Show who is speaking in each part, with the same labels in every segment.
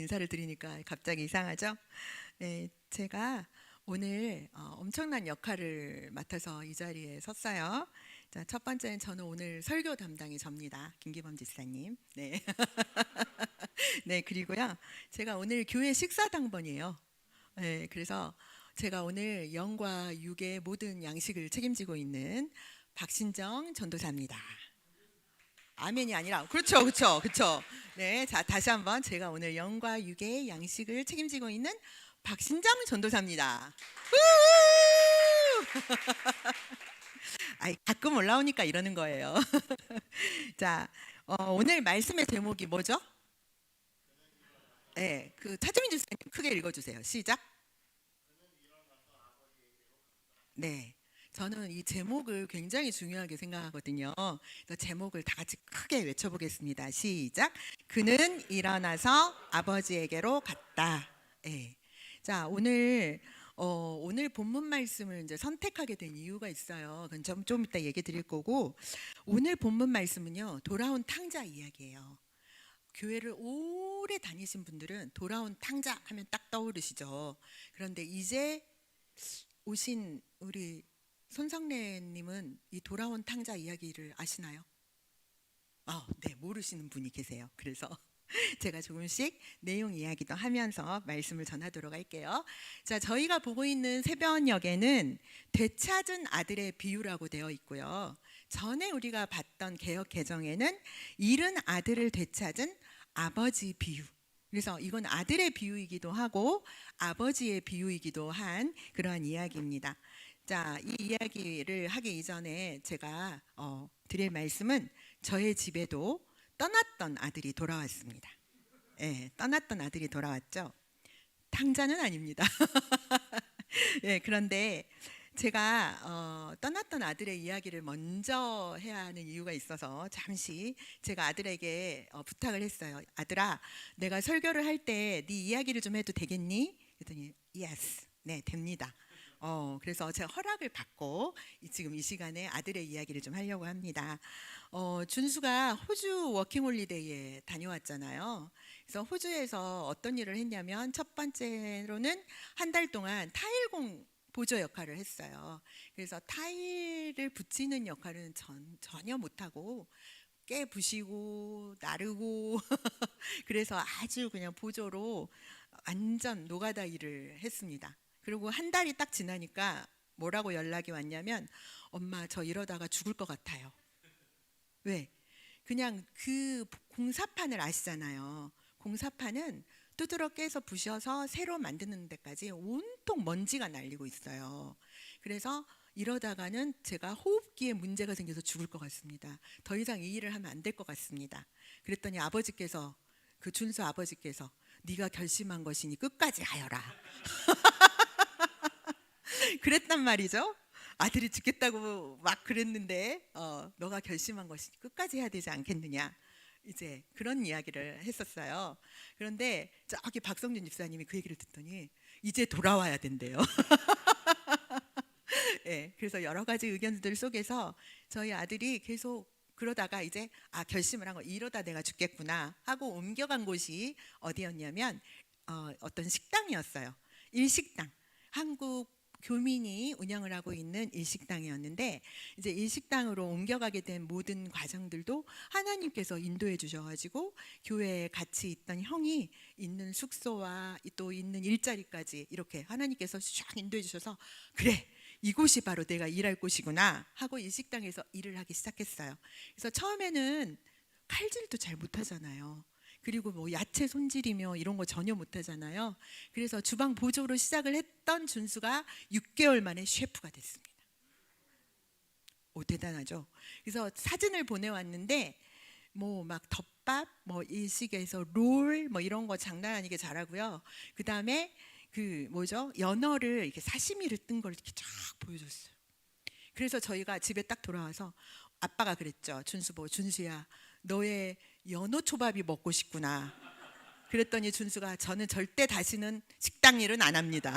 Speaker 1: 인사를 드리니까 갑자기 이상하죠? 네, 제가 오늘 엄청난 역할을 맡아서 이 자리에 섰어요. 자, 첫 번째는 저는 오늘 설교 담당이 접니다. 김기범 집사님. 네. 네, 그리고요. 제가 오늘 교회 식사당번이에요. 네, 그래서 제가 오늘 영과 육의 모든 양식을 책임지고 있는 박신정 전도사입니다. 아멘이 아니라 그렇죠, 그렇죠, 그렇죠. 네, 자 다시 한번 제가 오늘 영과 육의 양식을 책임지고 있는 박신정 전도사입니다. 아이, 가끔 올라오니까 이러는 거예요. 자, 오늘 말씀의 제목이 뭐죠? 네, 그 차주민 주사님 크게 읽어주세요. 시작. 네. 저는 이 제목을 굉장히 중요하게 생각하거든요. 그래서 제목을 다 같이 크게 외쳐보겠습니다. 시작. 그는 일어나서 아버지에게로 갔다. 네. 자, 오늘 본문 말씀을 이제 선택하게 된 이유가 있어요. 그건 좀 이따 얘기 드릴 거고, 오늘 본문 말씀은요, 돌아온 탕자 이야기예요. 교회를 오래 다니신 분들은 돌아온 탕자 하면 딱 떠오르시죠. 그런데 이제 오신 우리 손성래님은 이 돌아온 탕자 이야기를 아시나요? 네, 모르시는 분이 계세요. 그래서 제가 조금씩 내용 이야기도 하면서 말씀을 전하도록 할게요. 자, 저희가 보고 있는 새벽녘에는 되찾은 아들의 비유라고 되어 있고요. 전에 우리가 봤던 개역 개정에는 잃은 아들을 되찾은 아버지 비유. 그래서 이건 아들의 비유이기도 하고 아버지의 비유이기도 한 그러한 이야기입니다. 자, 이 이야기를 하기 이전에 제가 드릴 말씀은 저의 집에도 떠났던 아들이 돌아왔습니다. 예, 떠났던 아들이 돌아왔죠. 탕자는 아닙니다. 예, 그런데 제가 떠났던 아들의 이야기를 먼저 해야 하는 이유가 있어서 잠시 제가 아들에게 부탁을 했어요. 아들아, 내가 설교를 할 때 네 이야기를 좀 해도 되겠니? 그랬더니 yes, 네, 됩니다. 그래서 제가 허락을 받고 지금 이 시간에 아들의 이야기를 좀 하려고 합니다. 준수가 호주 워킹홀리데이에 다녀왔잖아요. 그래서 호주에서 어떤 일을 했냐면 첫 번째로는 한 달 동안 타일공 보조 역할을 했어요. 그래서 타일을 붙이는 역할은 전혀 못하고 깨부시고 나르고 그래서 아주 그냥 보조로 완전 노가다 일을 했습니다. 그리고 한 달이 딱 지나니까 뭐라고 연락이 왔냐면 엄마 저 이러다가 죽을 것 같아요. 왜? 그냥 그 공사판을 아시잖아요. 공사판은 두드러 깨서 부셔서 새로 만드는 데까지 온통 먼지가 날리고 있어요. 그래서 이러다가는 제가 호흡기에 문제가 생겨서 죽을 것 같습니다. 더 이상 이 일을 하면 안 될 것 같습니다. 그랬더니 아버지께서, 그 준수 아버지께서 네가 결심한 것이니 끝까지 하여라. 그랬단 말이죠. 아들이 죽겠다고 막 그랬는데 너가 결심한 것이 끝까지 해야 되지 않겠느냐. 이제 그런 이야기를 했었어요. 그런데 저기 박성준 집사님이 그 얘기를 듣더니 이제 돌아와야 된대요. 네, 그래서 여러 가지 의견들 속에서 저희 아들이 계속 그러다가 이제 결심을 한 거, 이러다 내가 죽겠구나 하고 옮겨간 곳이 어디였냐면 어떤 식당이었어요. 일식당. 한국 교민이 운영을 하고 있는 일식당이었는데 이제 일식당으로 옮겨가게 된 모든 과정들도 하나님께서 인도해 주셔가지고 교회에 같이 있던 형이 있는 숙소와 또 있는 일자리까지 이렇게 하나님께서 쫙 인도해 주셔서 그래, 이곳이 바로 내가 일할 곳이구나 하고 일식당에서 일을 하기 시작했어요. 그래서 처음에는 칼질도 잘 못하잖아요. 그리고 뭐 야채 손질이며 이런 거 전혀 못하잖아요. 그래서 주방 보조로 시작을 했던 준수가 6개월 만에 셰프가 됐습니다. 오, 대단하죠. 그래서 사진을 보내왔는데 뭐 막 덮밥, 뭐 일식에서 롤, 뭐 이런 거 장난 아니게 잘하고요. 그 다음에 그 뭐죠? 연어를 이렇게 사시미를 뜬 걸 이렇게 쫙 보여줬어요. 그래서 저희가 집에 딱 돌아와서 아빠가 그랬죠. 준수 보고 준수야, 너의 연어 초밥이 먹고 싶구나. 그랬더니 준수가 저는 절대 다시는 식당 일은 안 합니다.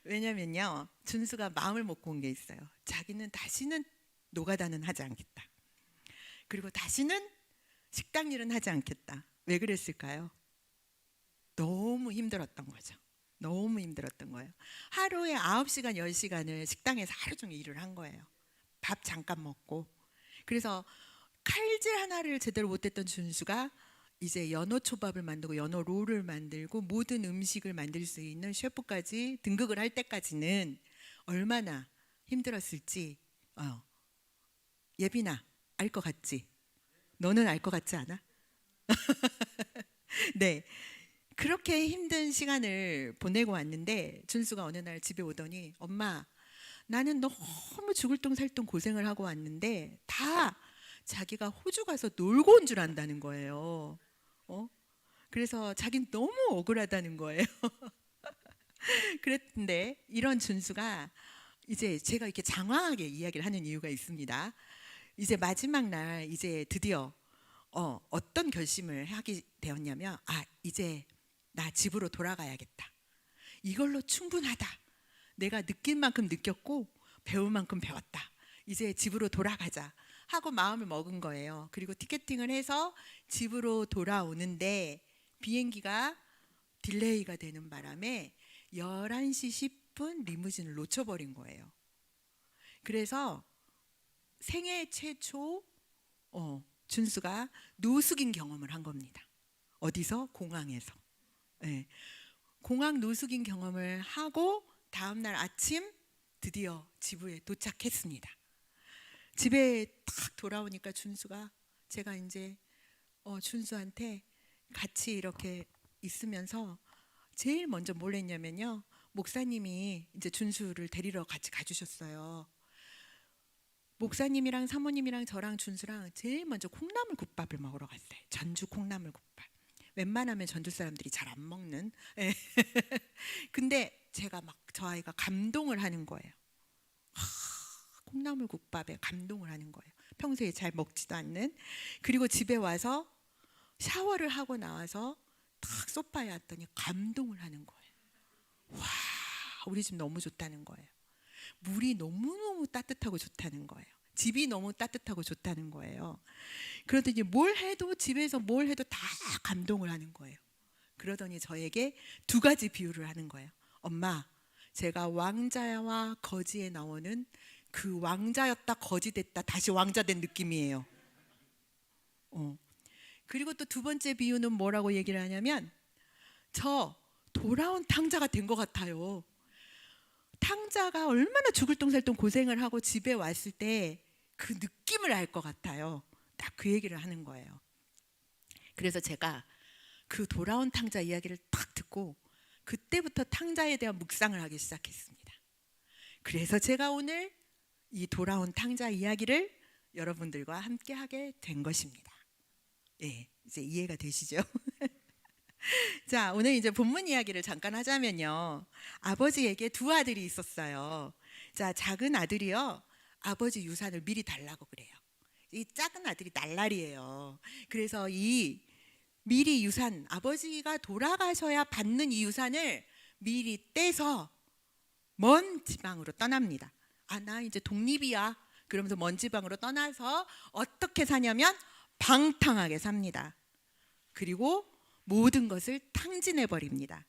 Speaker 1: 왜냐면요, 준수가 마음을 먹고 온 게 있어요. 자기는 다시는 노가다는 하지 않겠다. 그리고 다시는 식당 일은 하지 않겠다. 왜 그랬을까요? 너무 힘들었던 거죠. 너무 힘들었던 거예요. 하루에 9시간, 10시간을 식당에서 하루 종일 일을 한 거예요. 밥 잠깐 먹고. 그래서 칼질 하나를 제대로 못했던 준수가 이제 연어 초밥을 만들고 연어 롤을 만들고 모든 음식을 만들 수 있는 셰프까지 등극을 할 때까지는 얼마나 힘들었을지 예빈아 알 것 같지? 너는 알 것 같지 않아? 네. 그렇게 힘든 시간을 보내고 왔는데 준수가 어느 날 집에 오더니 엄마 나는 너무 죽을 똥살똥 고생을 하고 왔는데 다 자기가 호주 가서 놀고 온 줄 안다는 거예요. 그래서 자기는 너무 억울하다는 거예요. 그랬는데 이런 준수가 이제 제가 이렇게 장황하게 이야기를 하는 이유가 있습니다. 이제 마지막 날 이제 드디어 어떤 결심을 하게 되었냐면 이제 나 집으로 돌아가야겠다. 이걸로 충분하다. 내가 느낀 만큼 느꼈고 배울 만큼 배웠다. 이제 집으로 돌아가자 하고 마음을 먹은 거예요. 그리고 티켓팅을 해서 집으로 돌아오는데 비행기가 딜레이가 되는 바람에 11시 10분 리무진을 놓쳐버린 거예요. 그래서 생애 최초 준수가 노숙인 경험을 한 겁니다. 어디서? 공항에서. 네. 공항 노숙인 경험을 하고 다음날 아침 드디어 집에 도착했습니다. 집에 딱 돌아오니까 준수가 제가 이제 준수한테 같이 이렇게 있으면서 제일 먼저 뭘 했냐면요. 목사님이 이제 준수를 데리러 같이 가주셨어요. 목사님이랑 사모님이랑 저랑 준수랑 제일 먼저 콩나물 국밥을 먹으러 갔어요. 전주 콩나물 국밥. 웬만하면 전주 사람들이 잘 안 먹는. 근데 제가 막 저 아이가 감동을 하는 거예요. 콩나물 국밥에 감동을 하는 거예요. 평소에 잘 먹지도 않는. 그리고 집에 와서 샤워를 하고 나와서 딱 소파에 앉더니 감동을 하는 거예요. 와, 우리 집 너무 좋다는 거예요. 물이 너무너무 따뜻하고 좋다는 거예요. 집이 너무 따뜻하고 좋다는 거예요. 그러더니 뭘 해도 집에서 뭘 해도 다 감동을 하는 거예요. 그러더니 저에게 두 가지 비유를 하는 거예요. 엄마, 제가 왕자와 거지에 나오는 그 왕자였다 거지 됐다 다시 왕자 된 느낌이에요. 그리고 또 두 번째 비유는 뭐라고 얘기를 하냐면 저 돌아온 탕자가 된 것 같아요. 탕자가 얼마나 죽을 똥살똥 고생을 하고 집에 왔을 때 그 느낌을 알 것 같아요. 딱 그 얘기를 하는 거예요. 그래서 제가 그 돌아온 탕자 이야기를 딱 듣고 그때부터 탕자에 대한 묵상을 하기 시작했습니다. 그래서 제가 오늘 이 돌아온 탕자 이야기를 여러분들과 함께 하게 된 것입니다. 예, 이제 이해가 되시죠? 자, 오늘 이제 본문 이야기를 잠깐 하자면요. 아버지에게 두 아들이 있었어요. 자, 작은 아들이요. 아버지 유산을 미리 달라고 그래요. 이 작은 아들이 날라리예요. 그래서 이 미리 유산, 아버지가 돌아가셔야 받는 이 유산을 미리 떼서 먼 지방으로 떠납니다. 나 이제 독립이야. 그러면서 먼 지방으로 떠나서 어떻게 사냐면 방탕하게 삽니다. 그리고 모든 것을 탕진해 버립니다.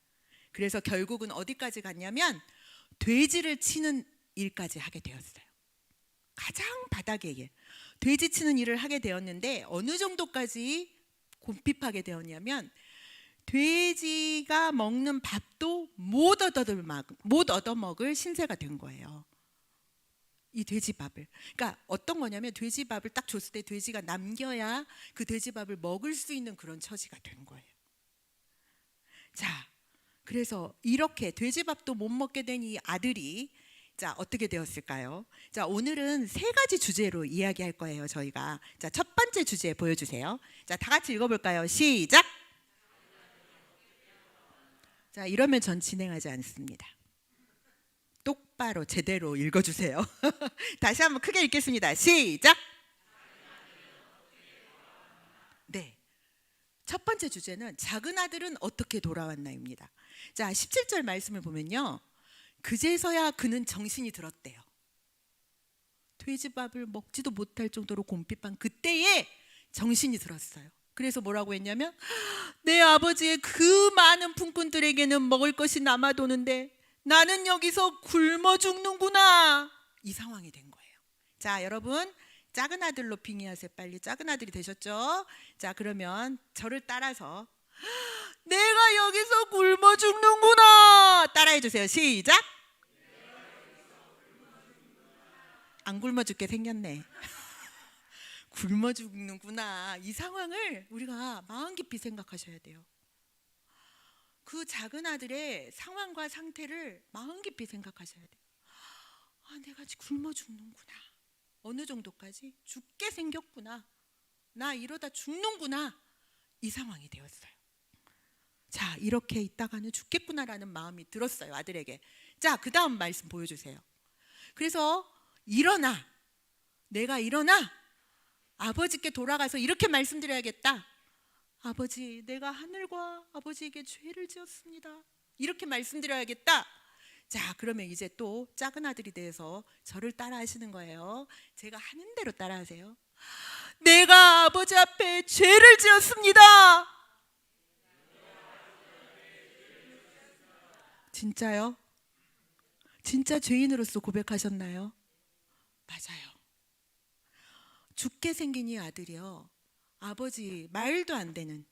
Speaker 1: 그래서 결국은 어디까지 갔냐면 돼지를 치는 일까지 하게 되었어요. 가장 바닥의 일. 돼지 치는 일을 하게 되었는데 어느 정도까지 곰핍하게 되었냐면 돼지가 먹는 밥도 못 얻어먹을 신세가 된 거예요. 이 돼지밥을. 그러니까 어떤 거냐면 돼지밥을 딱 줬을 때 돼지가 남겨야 그 돼지밥을 먹을 수 있는 그런 처지가 된 거예요. 자, 그래서 이렇게 돼지밥도 못 먹게 된 이 아들이 자, 어떻게 되었을까요? 자, 오늘은 세 가지 주제로 이야기할 거예요, 저희가. 자, 첫 번째 주제 보여주세요. 자, 다 같이 읽어볼까요? 시작! 자, 이러면 전 진행하지 않습니다. 똑바로 제대로 읽어주세요. 다시 한번 크게 읽겠습니다. 시작! 네. 첫 번째 주제는 작은 아들은 어떻게 돌아왔나입니다. 자, 17절 말씀을 보면요. 그제서야 그는 정신이 들었대요. 돼지밥을 먹지도 못할 정도로 곰핍한 그때에 정신이 들었어요. 그래서 뭐라고 했냐면 내 아버지의 그 많은 품꾼들에게는 먹을 것이 남아도는데 나는 여기서 굶어 죽는구나. 이 상황이 된 거예요. 자, 여러분 작은 아들로 빙의하세요. 빨리. 작은 아들이 되셨죠? 자, 그러면 저를 따라서 내가 여기서 굶어 죽는구나 따라해 주세요. 시작. 안 굶어 죽게 생겼네. 굶어 죽는구나. 이 상황을 우리가 마음 깊이 생각하셔야 돼요. 그 작은 아들의 상황과 상태를 마음 깊이 생각하셔야 돼요. 아, 내가 지금 굶어 죽는구나. 어느 정도까지? 죽게 생겼구나. 나 이러다 죽는구나. 이 상황이 되었어요. 자, 이렇게 있다가는 죽겠구나라는 마음이 들었어요, 아들에게. 자, 그 다음 말씀 보여주세요. 그래서 일어나. 내가 일어나. 아버지께 돌아가서 이렇게 말씀드려야겠다. 아버지, 내가 하늘과 아버지에게 죄를 지었습니다. 이렇게 말씀드려야겠다. 자, 그러면 이제 또 작은 아들이 돼서 저를 따라 하시는 거예요. 제가 하는 대로 따라 하세요. 내가 아버지 앞에 죄를 지었습니다. 진짜요? 진짜 죄인으로서 고백하셨나요? 맞아요. 죽게 생긴 이 아들이요, 아버지 말도 안 되는,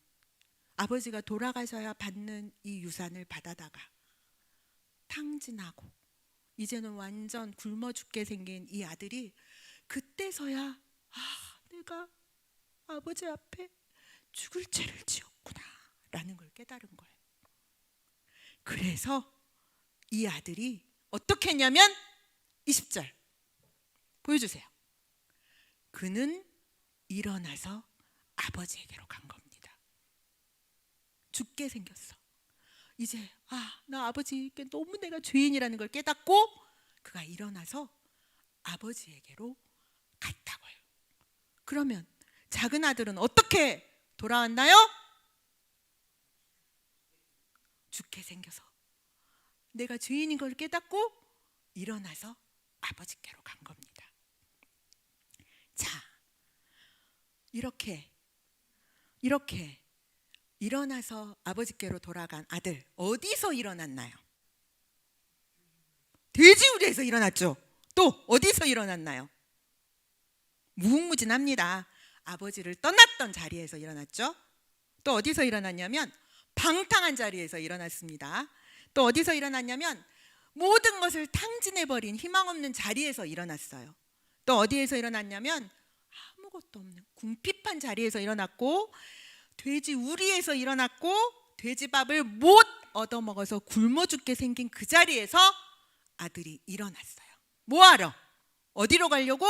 Speaker 1: 아버지가 돌아가셔야 받는 이 유산을 받아다가 탕진하고 이제는 완전 굶어 죽게 생긴 이 아들이 그때서야 내가 아버지 앞에 죽을 죄를 지었구나 라는 걸 깨달은 거예요. 그래서 이 아들이 어떻게 했냐면 20절 보여주세요. 그는 일어나서 아버지에게로 간 겁니다. 죽게 생겼어. 이제 나 아버지께 너무 내가 죄인이라는 걸 깨닫고 그가 일어나서 아버지에게로 갔다고요. 그러면 작은 아들은 어떻게 돌아왔나요? 죽게 생겨서 내가 죄인인 걸 깨닫고 일어나서 아버지께로 간 겁니다. 자, 이렇게 일어나서 아버지께로 돌아간 아들, 어디서 일어났나요? 돼지우리에서 일어났죠. 또 어디서 일어났나요? 무궁무진합니다. 아버지를 떠났던 자리에서 일어났죠. 또 어디서 일어났냐면 방탕한 자리에서 일어났습니다. 또 어디서 일어났냐면 모든 것을 탕진해버린 희망 없는 자리에서 일어났어요. 또 어디에서 일어났냐면 아무것도 없는 궁핍한 자리에서 일어났고, 돼지 우리에서 일어났고, 돼지밥을 못 얻어먹어서 굶어 죽게 생긴 그 자리에서 아들이 일어났어요. 뭐하러? 어디로 가려고?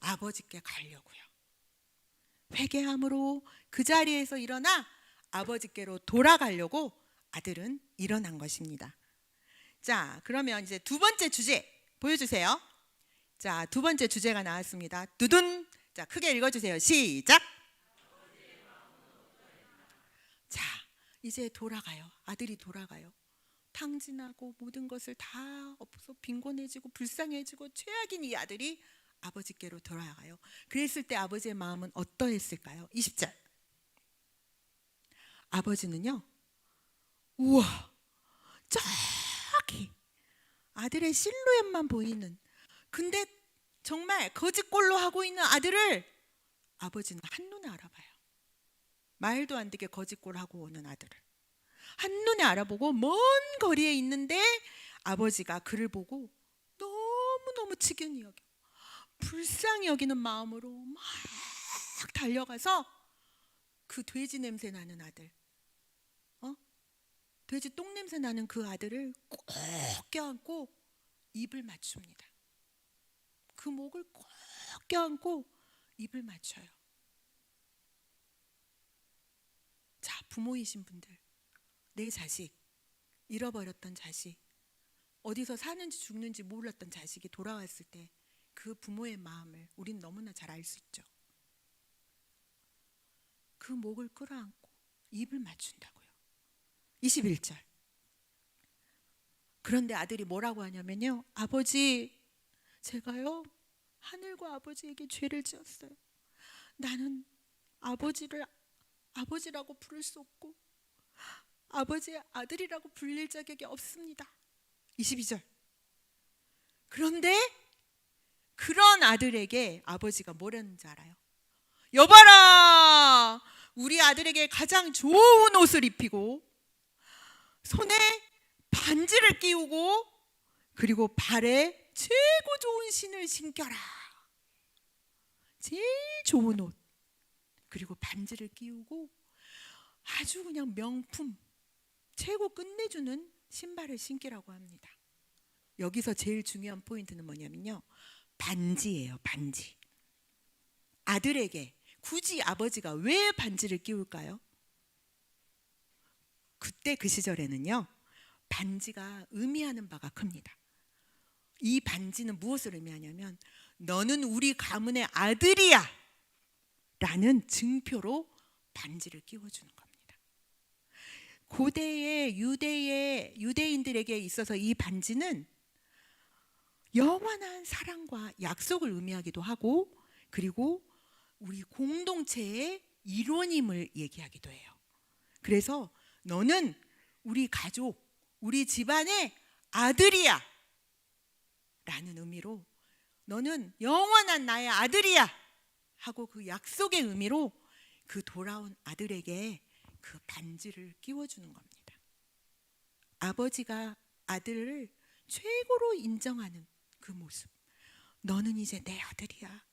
Speaker 1: 아버지께 가려고요. 회개함으로 그 자리에서 일어나 아버지께로 돌아가려고 아들은 일어난 것입니다. 자, 그러면 이제 두 번째 주제 보여주세요. 자, 두 번째 주제가 나왔습니다. 두둔. 자, 크게 읽어주세요. 시작. 자, 이제 돌아가요. 아들이 돌아가요. 탕진하고 모든 것을 다 없어 빈곤해지고 불쌍해지고 최악인 이 아들이 아버지께로 돌아가요. 그랬을 때 아버지의 마음은 어떠했을까요? 20절. 아버지는요, 우와, 저기 아들의 실루엣만 보이는, 근데 정말 거짓골로 하고 있는 아들을 아버지는 한눈에 알아봐요. 말도 안 되게 거짓골 하고 오는 아들을 한눈에 알아보고 먼 거리에 있는데 아버지가 그를 보고 너무너무 치근히 여겨 불쌍히 여기는 마음으로 막 달려가서 그 돼지 냄새 나는 아들, 돼지 똥 냄새 나는 그 아들을 꼭 껴안고 입을 맞춥니다. 그 목을 꼭 껴안고 입을 맞춰요. 자, 부모이신 분들, 내 자식, 잃어버렸던 자식, 어디서 사는지 죽는지 몰랐던 자식이 돌아왔을 때 그 부모의 마음을 우린 너무나 잘 알 수 있죠. 그 목을 끌어안고 입을 맞춘다고요. 21절. 그런데 아들이 뭐라고 하냐면요, 아버지, 제가요 하늘과 아버지에게 죄를 지었어요. 나는 아버지를 아버지라고 부를 수 없고 아버지의 아들이라고 불릴 자격이 없습니다. 22절. 그런데 그런 아들에게 아버지가 뭐라는지 알아요? 여봐라, 우리 아들에게 가장 좋은 옷을 입히고 손에 반지를 끼우고 그리고 발에 최고 좋은 신을 신겨라. 제일 좋은 옷 그리고 반지를 끼우고 아주 그냥 명품 최고 끝내주는 신발을 신기라고 합니다. 여기서 제일 중요한 포인트는 뭐냐면요, 반지예요. 반지. 아들에게 굳이 아버지가 왜 반지를 끼울까요? 그때 그 시절에는요, 반지가 의미하는 바가 큽니다. 이 반지는 무엇을 의미하냐면 너는 우리 가문의 아들이야 라는 증표로 반지를 끼워주는 겁니다. 고대의 유대인들에게 있어서 이 반지는 영원한 사랑과 약속을 의미하기도 하고 그리고 우리 공동체의 일원임을 얘기하기도 해요. 그래서 너는 우리 가족, 우리 집안의 아들이야 라는 의미로 너는 영원한 나의 아들이야 하고 그 약속의 의미로 그 돌아온 아들에게 그 반지를 끼워주는 겁니다. 아버지가 아들을 최고로 인정하는 그 모습. 너는 이제 내 아들이야.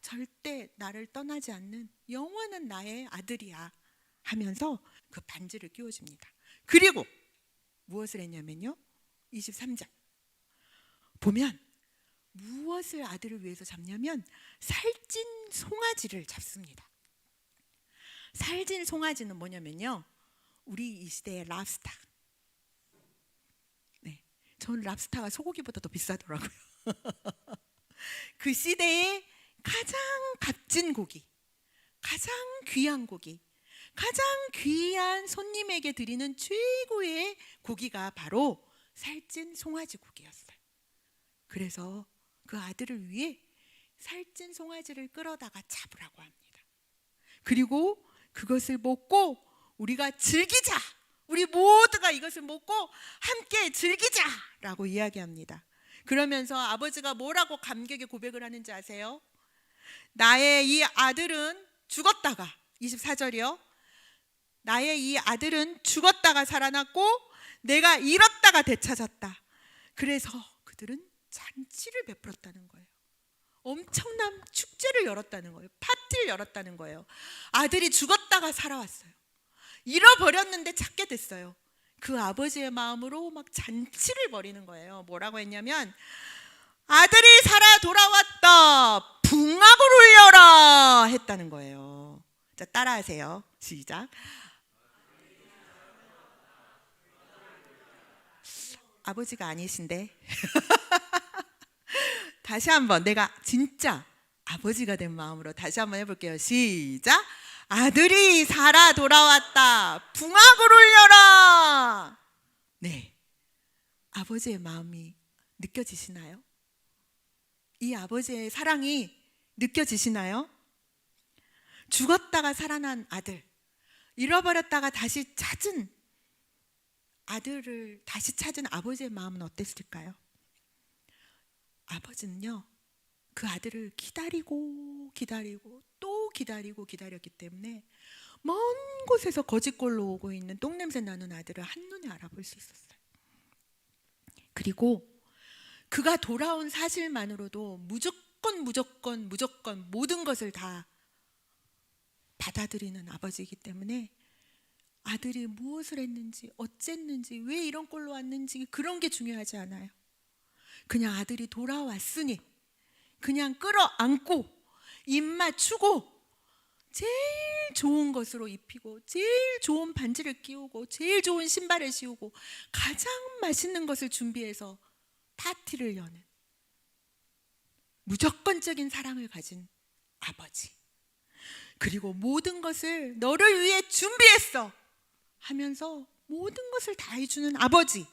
Speaker 1: 절대 나를 떠나지 않는 영원한 나의 아들이야 하면서 그 반지를 끼워줍니다. 그리고 무엇을 했냐면요, 23절 보면 무엇을 아들을 위해서 잡냐면 살찐 송아지를 잡습니다. 살찐 송아지는 뭐냐면요, 우리 이 시대의 랍스타. 네, 전 랍스타가 소고기보다 더 비싸더라고요. 그 시대의 가장 값진 고기, 가장 귀한 고기, 가장 귀한 손님에게 드리는 최고의 고기가 바로 살찐 송아지 고기였어요. 그래서 그 아들을 위해 살찐 송아지를 끌어다가 잡으라고 합니다. 그리고 그것을 먹고 우리가 즐기자, 우리 모두가 이것을 먹고 함께 즐기자라고 이야기합니다. 그러면서 아버지가 뭐라고 감격의 고백을 하는지 아세요? 나의 이 아들은 죽었다가, 24절이요, 나의 이 아들은 죽었다가 살아났고 내가 잃었다가 되찾았다. 그래서 그들은 잔치를 베풀었다는 거예요. 엄청난 축제를 열었다는 거예요. 파티를 열었다는 거예요. 아들이 죽었다가 살아왔어요. 잃어버렸는데 찾게 됐어요. 그 아버지의 마음으로 막 잔치를 벌이는 거예요. 뭐라고 했냐면 아들이 살아 돌아왔다, 붕악을 울려라 했다는 거예요. 자, 따라하세요. 시작. 아버지가 아니신데 다시 한번 내가 진짜 아버지가 된 마음으로 다시 한번 해볼게요. 시작. 아들이 살아 돌아왔다, 붕악을 울려라. 네, 아버지의 마음이 느껴지시나요? 이 아버지의 사랑이 느껴지시나요? 죽었다가 살아난 아들, 잃어버렸다가 다시 찾은 아들을 다시 찾은 아버지의 마음은 어땠을까요? 아버지는요, 그 아들을 기다리고 기다리고 또 기다리고 기다렸기 때문에 먼 곳에서 거짓골로 오고 있는 똥냄새 나는 아들을 한눈에 알아볼 수 있었어요. 그리고 그가 돌아온 사실만으로도 무조건 모든 것을 다 받아들이는 아버지이기 때문에 아들이 무엇을 했는지 어쨌는지 왜 이런 꼴로 왔는지 그런 게 중요하지 않아요. 그냥 아들이 돌아왔으니 그냥 끌어안고 입 맞추고 제일 좋은 것으로 입히고 제일 좋은 반지를 끼우고 제일 좋은 신발을 씌우고 가장 맛있는 것을 준비해서 파티를 여는 무조건적인 사랑을 가진 아버지, 그리고 모든 것을 너를 위해 준비했어 하면서 모든 것을 다 해주는 아버지,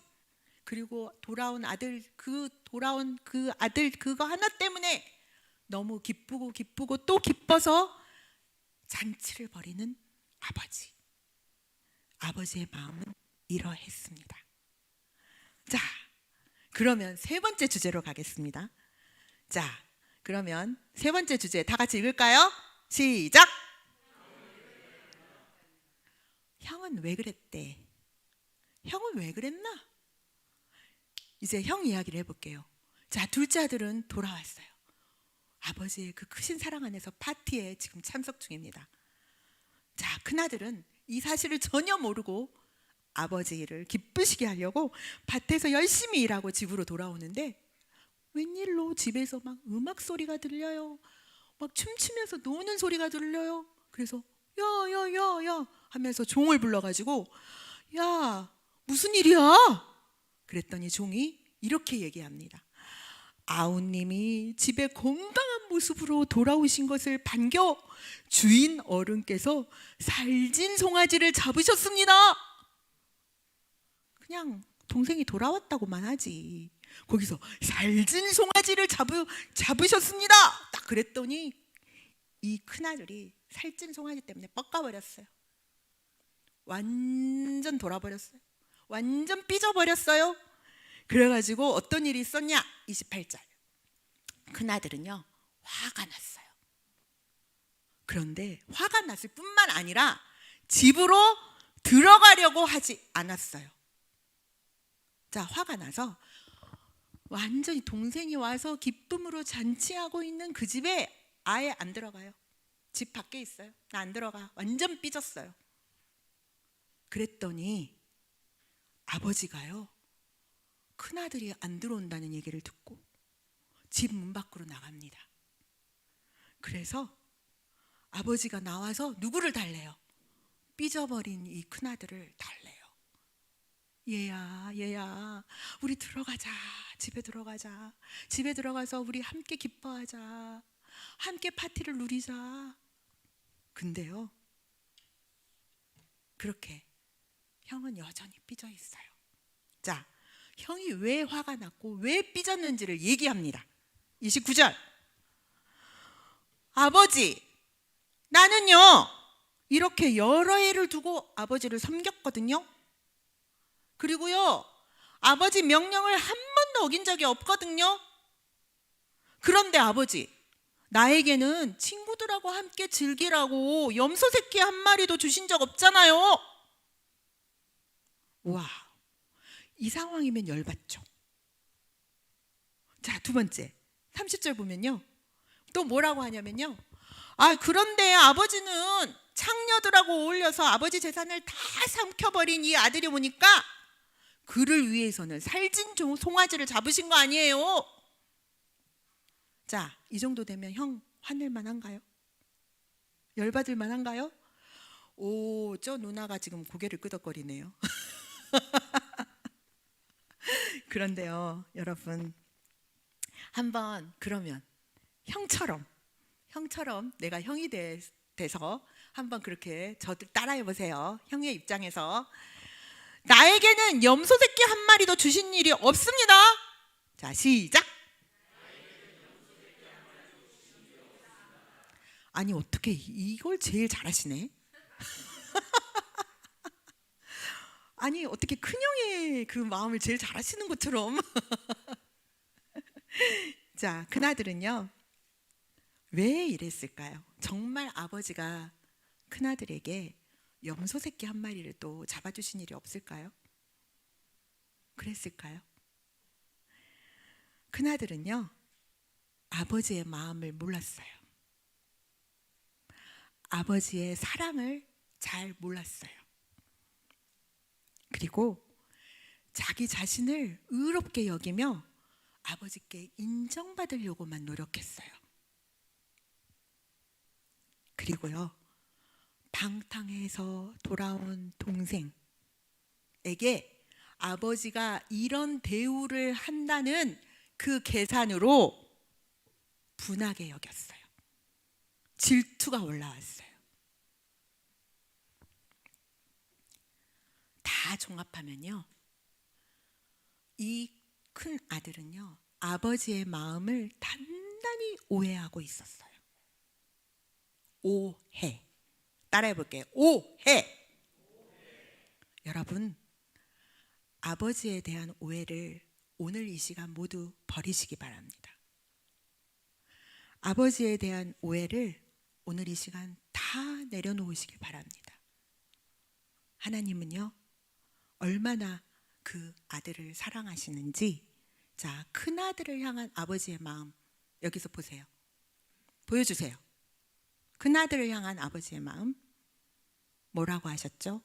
Speaker 1: 그리고 돌아온 아들 그거 하나 때문에 너무 기쁘고 또 기뻐서 잔치를 벌이는 아버지의 마음은 이러했습니다. 자, 그러면 세 번째 주제로 가겠습니다. 자, 그러면 세 번째 주제 다 같이 읽을까요? 시작! 형은 왜 그랬대? 형은 왜 그랬나? 이제 형 이야기를 해볼게요. 자, 둘째 아들은 돌아왔어요. 아버지의 그 크신 사랑 안에서 파티에 지금 참석 중입니다. 자, 큰아들은 이 사실을 전혀 모르고 아버지를 기쁘시게 하려고 밭에서 열심히 일하고 집으로 돌아오는데 웬일로 집에서 막 음악 소리가 들려요. 막 춤추면서 노는 소리가 들려요. 그래서 야야야야 하면서 종을 불러가지고 야 무슨 일이야? 그랬더니 종이 이렇게 얘기합니다. 아우님이 집에 건강한 모습으로 돌아오신 것을 반겨 주인 어른께서 살찐 송아지를 잡으셨습니다. 그냥 동생이 돌아왔다고만 하지. 거기서 살찐 송아지를 잡으셨습니다. 딱 그랬더니 이 큰아들이 살찐 송아지 때문에 뻑가버렸어요. 완전 돌아버렸어요. 완전 삐져버렸어요. 그래가지고 어떤 일이 있었냐? 28절. 큰아들은요 화가 났어요. 그런데 화가 났을 뿐만 아니라 집으로 들어가려고 하지 않았어요. 자, 화가 나서 완전히 동생이 와서 기쁨으로 잔치하고 있는 그 집에 아예 안 들어가요. 집 밖에 있어요. 나 안 들어가. 완전 삐졌어요. 그랬더니 아버지가요 큰아들이 안 들어온다는 얘기를 듣고 집 문 밖으로 나갑니다. 그래서 아버지가 나와서 누구를 달래요? 삐져버린 이 큰아들을 달래요. 얘야 우리 들어가자. 집에 들어가자. 집에 들어가서 우리 함께 기뻐하자. 함께 파티를 누리자. 근데요 그렇게 형은 여전히 삐져 있어요. 자, 형이 왜 화가 났고 왜 삐졌는지를 얘기합니다. 29절. 아버지, 나는요 이렇게 여러 해를 두고 아버지를 섬겼거든요. 그리고요 아버지 명령을 한 번도 어긴 적이 없거든요. 그런데 아버지, 나에게는 친구들하고 함께 즐기라고 염소 새끼 한 마리도 주신 적 없잖아요. 와, 이 상황이면 열받죠. 자, 두 번째 30절 보면요 또 뭐라고 하냐면요, 아 그런데 아버지는 창녀들하고 어울려서 아버지 재산을 다 삼켜버린 이 아들이 오니까 그를 위해서는 살찐 송아지를 잡으신 거 아니에요. 자, 이 정도 되면 형 화낼 만한가요? 열받을 만한가요? 오, 저 누나가 지금 고개를 끄덕거리네요. 그런데요 여러분, 한번 그러면 형처럼 내가 형이 돼서 한번 그렇게 저들 따라해 보세요. 형의 입장에서 나에게는 염소 새끼 한 마리도 주신 일이 없습니다. 자, 시작. 아니 어떻게 이걸 제일 잘하시네. 아니 어떻게 큰형의 그 마음을 제일 잘하시는 것처럼. 자, 큰아들은요 왜 이랬을까요? 정말 아버지가 큰아들에게 염소 새끼 한 마리를 또 잡아주신 일이 없을까요? 그랬을까요? 큰아들은요 아버지의 마음을 몰랐어요. 아버지의 사랑을 잘 몰랐어요. 그리고 자기 자신을 의롭게 여기며 아버지께 인정받으려고만 노력했어요. 그리고요 방탕해서 돌아온 동생에게 아버지가 이런 대우를 한다는 그 계산으로 분하게 여겼어요. 질투가 올라왔어요. 다 종합하면요 이 큰 아들은요 아버지의 마음을 단단히 오해하고 있었어요. 오해, 따라해 볼게요. 오해. 여러분, 아버지에 대한 오해를 오늘 이 시간 모두 버리시기 바랍니다. 아버지에 대한 오해를 오늘 이 시간 다 내려놓으시길 바랍니다. 하나님은요, 얼마나 그 아들을 사랑하시는지, 자, 큰 아들을 향한 아버지의 마음, 여기서 보세요. 보여주세요. 큰 아들을 향한 아버지의 마음, 뭐라고 하셨죠?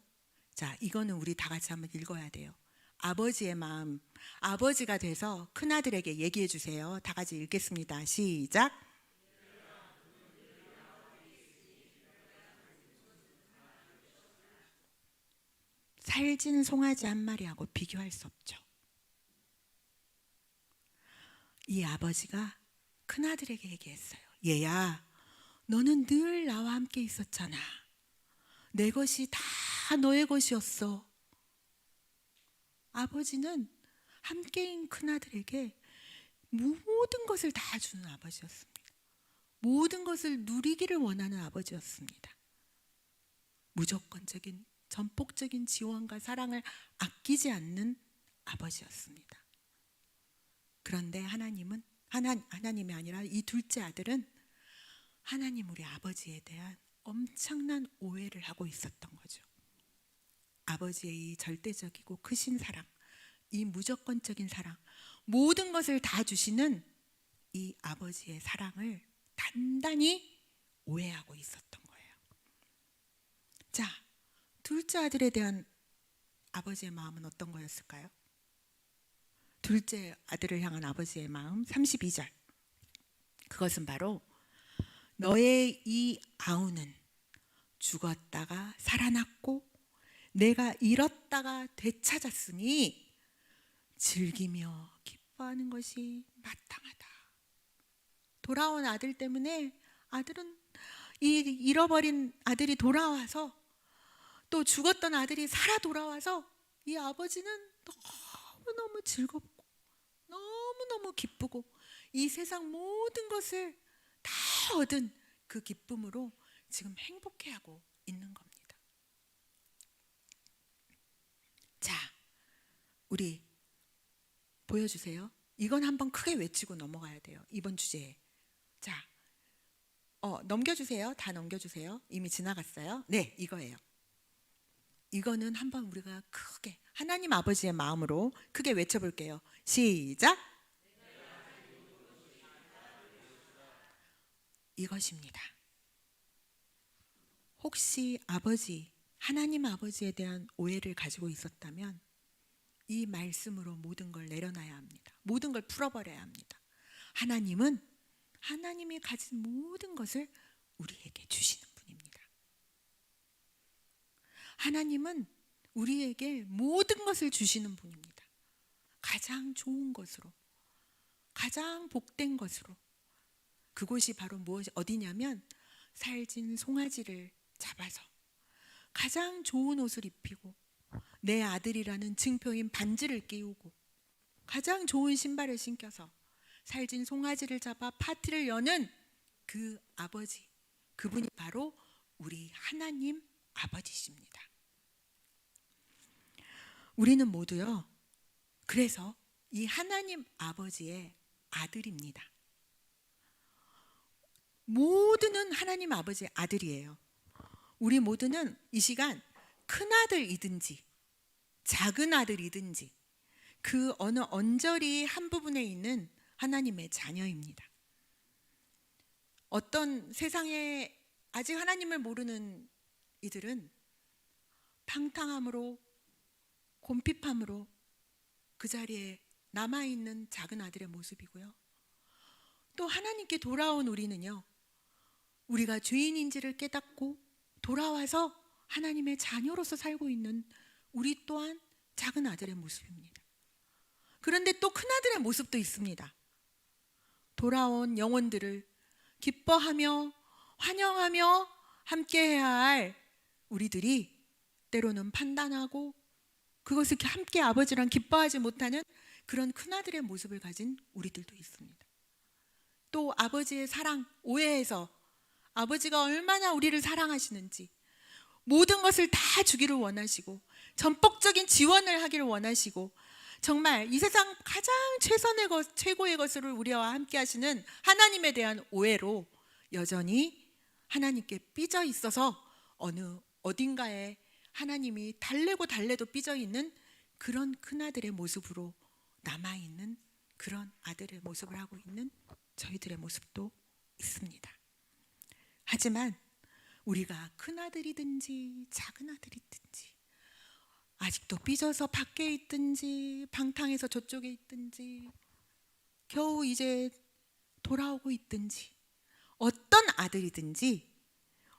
Speaker 1: 자, 이거는 우리 다 같이 한번 읽어야 돼요. 아버지의 마음, 아버지가 돼서 큰 아들에게 얘기해 주세요. 다 같이 읽겠습니다. 시작. 살찐 송아지 한 마리하고 비교할 수 없죠. 이 아버지가 큰아들에게 얘기했어요. 얘야, 너는 늘 나와 함께 있었잖아. 내 것이 다 너의 것이었어. 아버지는 함께인 큰아들에게 모든 것을 다 주는 아버지였습니다. 모든 것을 누리기를 원하는 아버지였습니다. 무조건적인 전폭적인 지원과 사랑을 아끼지 않는 아버지였습니다. 그런데 하나님은 하나님이 아니라 이 둘째 아들은 하나님 우리 아버지에 대한 엄청난 오해를 하고 있었던 거죠. 아버지의 이 절대적이고 크신 사랑, 이 무조건적인 사랑, 모든 것을 다 주시는 이 아버지의 사랑을 단단히 오해하고 있었던 거예요. 자, 둘째 아들에 대한 아버지의 마음은 어떤 거였을까요? 둘째 아들을 향한 아버지의 마음 32절. 그것은 바로 너의 이 아우는 죽었다가 살아났고 내가 잃었다가 되찾았으니 즐기며 기뻐하는 것이 마땅하다. 돌아온 아들 때문에 아들은 이 잃어버린 아들이 돌아와서 또 죽었던 아들이 살아 돌아와서 이 아버지는 너무너무 즐겁고 너무너무 기쁘고 이 세상 모든 것을 다 얻은 그 기쁨으로 지금 행복해하고 있는 겁니다. 자, 우리 보여주세요. 이건 한번 크게 외치고 넘어가야 돼요. 이번 주제에. 자, 넘겨주세요. 다 넘겨주세요. 이미 지나갔어요. 네, 이거예요. 이거는 한번 우리가 크게 하나님 아버지의 마음으로 크게 외쳐볼게요. 시작. 이것입니다. 혹시 하나님 아버지에 대한 오해를 가지고 있었다면 이 말씀으로 모든 걸 내려놔야 합니다. 모든 걸 풀어버려야 합니다. 하나님은 하나님이 가진 모든 것을 우리에게 주시는 분입니다. 하나님은 우리에게 모든 것을 주시는 분입니다. 가장 좋은 것으로, 가장 복된 것으로. 그곳이 바로 어디냐면 살찐 송아지를 잡아서 가장 좋은 옷을 입히고 내 아들이라는 증표인 반지를 끼우고 가장 좋은 신발을 신겨서 살찐 송아지를 잡아 파티를 여는 그 아버지, 그분이 바로 우리 하나님 아버지십니다. 우리는 모두요, 그래서 이 하나님 아버지의 아들입니다. 모두는 하나님 아버지의 아들이에요. 우리 모두는 이 시간 큰 아들이든지 작은 아들이든지 그 어느 언저리 한 부분에 있는 하나님의 자녀입니다. 어떤 세상에 아직 하나님을 모르는 이들은 팡탕함으로 곰핍함으로 그 자리에 남아있는 작은 아들의 모습이고요. 또 하나님께 돌아온 우리는요, 우리가 죄인인지를 깨닫고 돌아와서 하나님의 자녀로서 살고 있는 우리 또한 작은 아들의 모습입니다. 그런데 또 큰 아들의 모습도 있습니다. 돌아온 영혼들을 기뻐하며 환영하며 함께해야 할 우리들이 때로는 판단하고 그것을 함께 아버지랑 기뻐하지 못하는 그런 큰아들의 모습을 가진 우리들도 있습니다. 또 아버지의 사랑 오해해서 아버지가 얼마나 우리를 사랑하시는지, 모든 것을 다 주기를 원하시고 전폭적인 지원을 하기를 원하시고 정말 이 세상 가장 최선의 것, 최고의 것을 우리와 함께 하시는 하나님에 대한 오해로 여전히 하나님께 삐져 있어서 어딘가에 하나님이 달래도 삐져 있는 그런 큰아들의 모습으로 남아있는 그런 아들의 모습을 하고 있는 저희들의 모습도 있습니다. 하지만 우리가 큰아들이든지 작은 아들이든지 아직도 삐져서 밖에 있든지 방탕에서 저쪽에 있든지 겨우 이제 돌아오고 있든지 어떤 아들이든지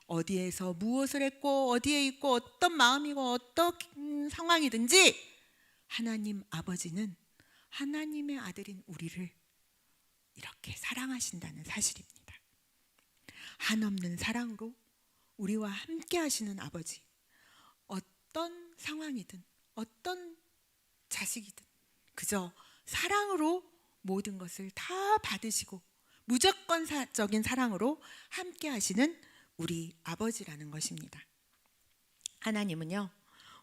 Speaker 1: 어디에서 무엇을 했고 어디에 있고 어떤 마음이고 어떤 상황이든지 하나님 아버지는 하나님의 아들인 우리를 이렇게 사랑하신다는 사실입니다. 한없는 사랑으로 우리와 함께 하시는 아버지, 어떤 상황이든 어떤 자식이든 그저 사랑으로 모든 것을 다 받으시고 무조건적인 사랑으로 함께 하시는 우리 아버지라는 것입니다. 하나님은요,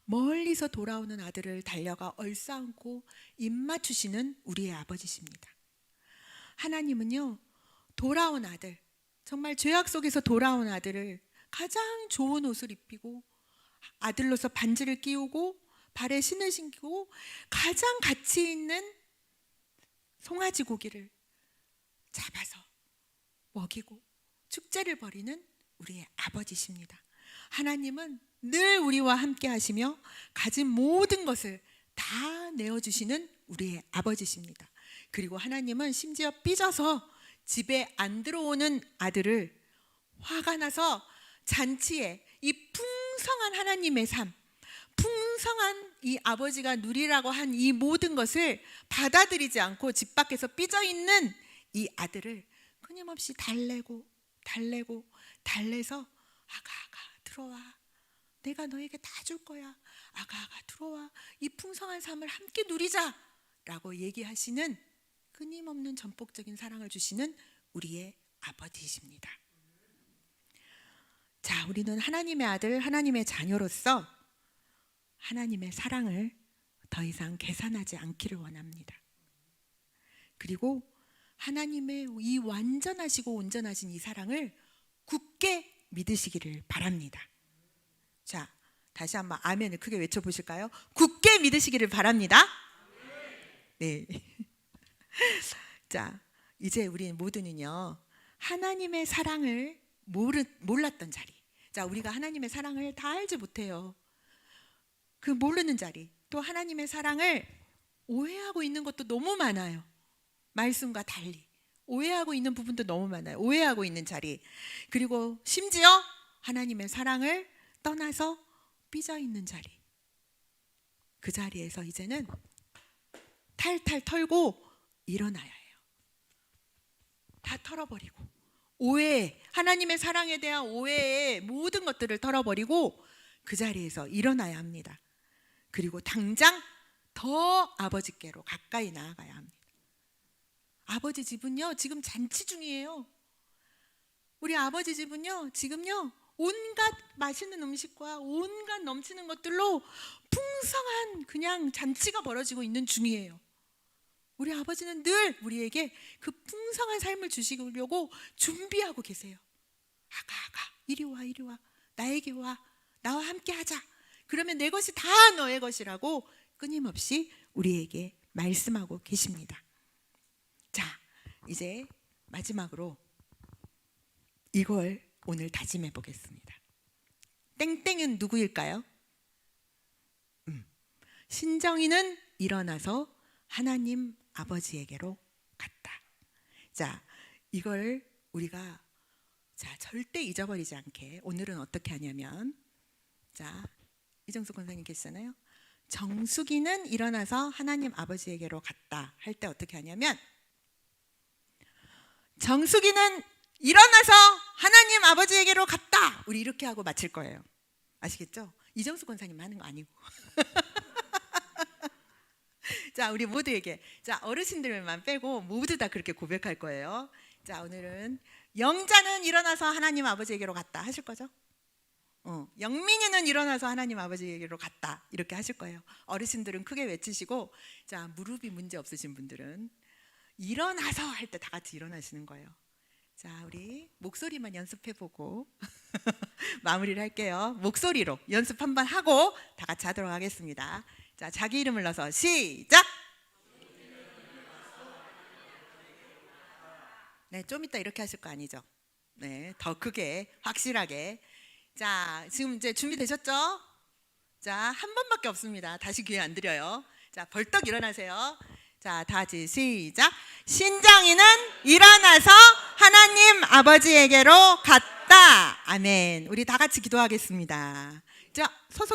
Speaker 1: 멀리서 돌아오는 아들을 달려가 얼싸안고 입맞추시는 우리의 아버지십니다. 하나님은요, 돌아온 아들, 정말 죄악 속에서 돌아온 아들을 가장 좋은 옷을 입히고 아들로서 반지를 끼우고 발에 신을 신기고 가장 가치 있는 송아지 고기를 잡아서 먹이고 축제를 벌이는 우리의 아버지십니다. 하나님은 늘 우리와 함께 하시며 가진 모든 것을 다 내어주시는 우리의 아버지십니다. 그리고 하나님은 심지어 삐져서 집에 안 들어오는 아들을 화가 나서 잔치에 이 풍성한 하나님의 삶, 풍성한 이 아버지가 누리라고 한 이 모든 것을 받아들이지 않고 집 밖에서 삐져 있는 이 아들을 끊임없이 달래서 아가 들어와, 내가 너에게 다 줄 거야, 아가 들어와, 이 풍성한 삶을 함께 누리자 라고 얘기하시는 끊임없는 전폭적인 사랑을 주시는 우리의 아버지이십니다. 자, 우리는 하나님의 아들, 하나님의 자녀로서 하나님의 사랑을 더 이상 계산하지 않기를 원합니다. 그리고 하나님의 이 완전하시고 온전하신 이 사랑을 굳게 믿으시기를 바랍니다. 자, 다시 한번 아멘을 크게 외쳐보실까요? 굳게 믿으시기를 바랍니다. 네. 자, 이제 우리 모두는요, 하나님의 사랑을 몰랐던 자리. 자, 우리가 하나님의 사랑을 다 알지 못해요. 그 모르는 자리, 또 하나님의 사랑을 오해하고 있는 것도 너무 많아요. 말씀과 달리 오해하고 있는 부분도 너무 많아요. 오해하고 있는 자리, 그리고 심지어 하나님의 사랑을 떠나서 삐져 있는 자리, 그 자리에서 이제는 탈탈 털고 일어나야 해요. 다 털어버리고 오해, 하나님의 사랑에 대한 오해의 모든 것들을 털어버리고 그 자리에서 일어나야 합니다. 그리고 당장 더 아버지께로 가까이 나아가야 합니다. 아버지 집은요, 지금 잔치 중이에요. 우리 아버지 집은요, 지금요, 온갖 맛있는 음식과 온갖 넘치는 것들로 풍성한 그냥 잔치가 벌어지고 있는 중이에요. 우리 아버지는 늘 우리에게 그 풍성한 삶을 주시려고 준비하고 계세요. 아가 이리 와, 나에게 와, 나와 함께 하자. 그러면 내 것이 다 너의 것이라고 끊임없이 우리에게 말씀하고 계십니다. 자, 이제 마지막으로 이걸 오늘 다짐해 보겠습니다. 땡땡은 누구일까요? 신정이는 일어나서 하나님 아버지에게로 갔다. 자, 이걸 우리가 절대 잊어버리지 않게 오늘은 어떻게 하냐면, 자, 이정숙 권사님 계시잖아요. 정숙이는 일어나서 하나님 아버지에게로 갔다 할 때 어떻게 하냐면, 정숙이는 일어나서 하나님 아버지에게로 갔다, 우리 이렇게 하고 마칠 거예요. 아시겠죠? 이정숙 권사님 하는 거 아니고. 자, 우리 모두에게, 자, 어르신들만 빼고 모두 다 그렇게 고백할 거예요. 자, 오늘은 영자는 일어나서 하나님 아버지에게로 갔다 하실 거죠? 영민이는 일어나서 하나님 아버지에게로 갔다. 이렇게 하실 거예요. 어르신들은 크게 외치시고, 자, 무릎이 문제 없으신 분들은 일어나서 할 때 다 같이 일어나시는 거예요. 자, 우리 목소리만 연습해보고 마무리를 할게요. 목소리로 연습 한번 하고 다 같이 하도록 하겠습니다. 자, 자기 이름을 넣어서 시작! 네, 좀 이따 이렇게 하실 거 아니죠? 네, 더 크게, 확실하게. 자, 지금 이제 준비되셨죠? 자, 한 번밖에 없습니다. 다시 기회 안 드려요. 자, 벌떡 일어나세요. 자, 다 같이 시작. 신장이는 일어나서 하나님 아버지에게로 갔다. 아멘. 우리 다 같이 기도하겠습니다. 자, 서서 기도.